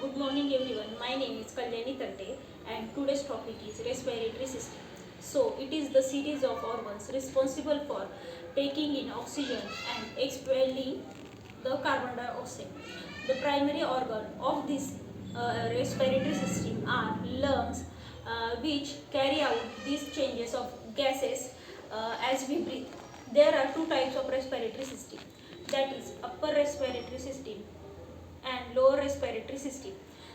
Good morning everyone. My name is Kalyani Tante and today's topic is respiratory system. So it is the series of organs responsible for taking in oxygen and expelling the carbon dioxide. The primary organ of this respiratory system are lungs, which carry out these changes of gases as we breathe. There are two types of respiratory system, that is upper respiratory system and lower respiratory system.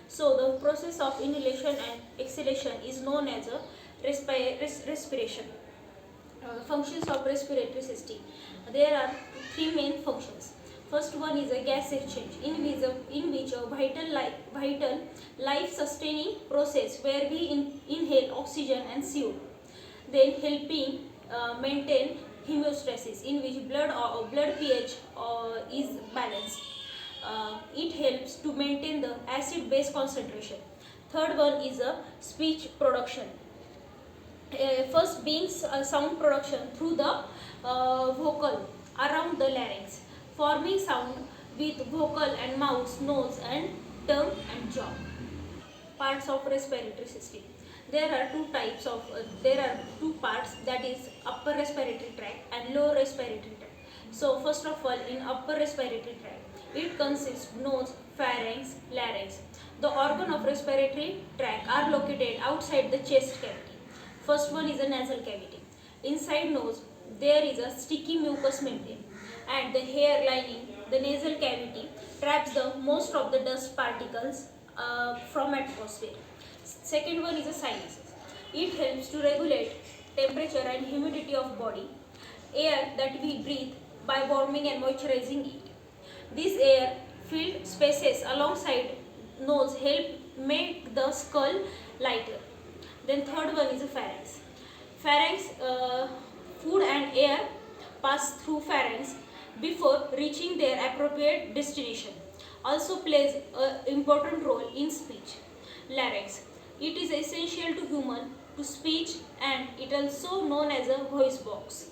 So the process of inhalation and exhalation is known as a respiration. Functions of respiratory system. There are three main functions. First one is a gas exchange, in which a vital life-sustaining process where we inhale oxygen and CO2. Then helping maintain homeostasis, in which blood pH is balanced. It helps to maintain the acid base concentration. Third one is a speech production. First being sound production through the vocal around the larynx, forming sound with vocal and mouth, nose and tongue and jaw. Parts of respiratory system. There are two parts, that is upper respiratory tract and lower respiratory tract. So first of all, in upper respiratory tract, it consists nose, pharynx, larynx. The organ of respiratory tract are located outside the chest cavity. First one is a nasal cavity. Inside nose, there is a sticky mucous membrane, and the hair lining the nasal cavity traps the most of the dust particles from atmosphere. Second one is a sinuses. It helps to regulate temperature and humidity of body, air that we breathe by warming and moisturizing it. These air filled spaces alongside nose help make the skull lighter. Then third one is a pharynx. Pharynx, food and air pass through pharynx before reaching their appropriate destination. Also plays an important role in speech. Larynx. It is essential to human to speech, and it also known as a voice box.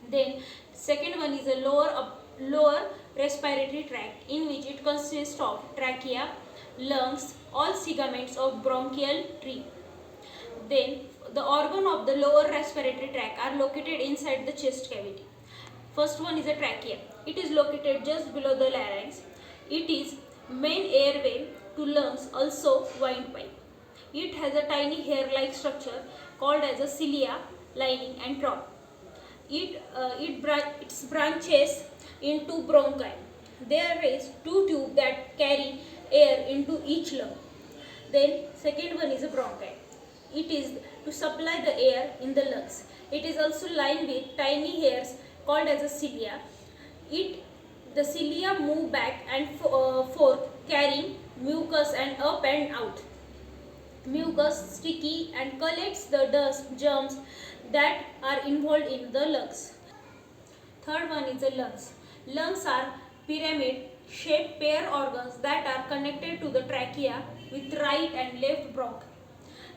Then second one is a lower respiratory tract, in which it consists of trachea, lungs, all segments of bronchial tree. Then the organ of the lower respiratory tract are located inside the chest cavity. First one is a trachea. It is located just below the larynx. It is main airway to lungs, also windpipe. It has a tiny hair-like structure called as a cilia lining and top. Its branches into bronchi. There is two tubes that carry air into each lung. Then second one is a bronchi. It is to supply the air in the lungs. It is also lined with tiny hairs called as a cilia. The cilia move back and forth carrying mucus and up and out. Mucus sticky and collects the dust germs that are involved in the lungs. Third one is the lungs. Lungs are pyramid shaped pair organs that are connected to the trachea with right and left bronchi.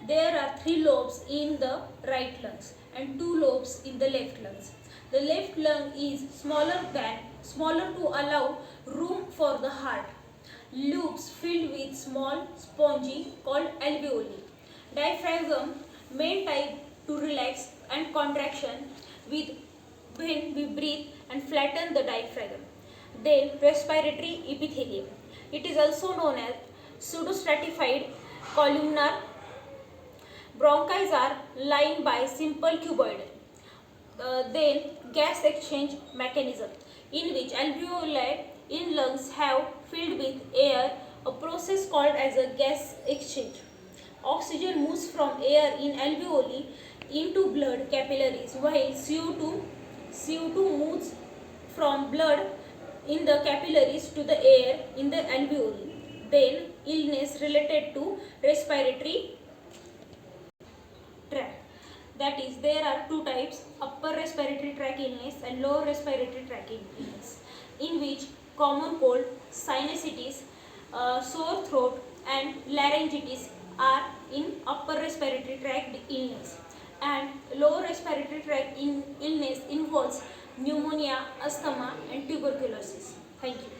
There are 3 lobes in the right lungs and 2 lobes in the left lungs. The left lung is smaller to allow room for the heart. Lobes filled with small spongy called alveoli. Diaphragm, main type to relax and contraction with when we breathe and flatten the diaphragm. Then respiratory epithelium. It is also known as pseudostratified columnar. Bronchi are lined by simple cuboid. Then gas exchange mechanism, in which alveoli in lungs have filled with air, a process called as a gas exchange. Oxygen moves from air in alveoli into blood capillaries, while CO2 moves from blood in the capillaries to the air in the alveoli. Then illness related to respiratory tract. That is, there are two types, upper respiratory tract illness and lower respiratory tract illness, in which common cold, sinusitis, sore throat and laryngitis are in upper respiratory tract illness, and lower respiratory tract illness involves pneumonia, asthma and tuberculosis. Thank you.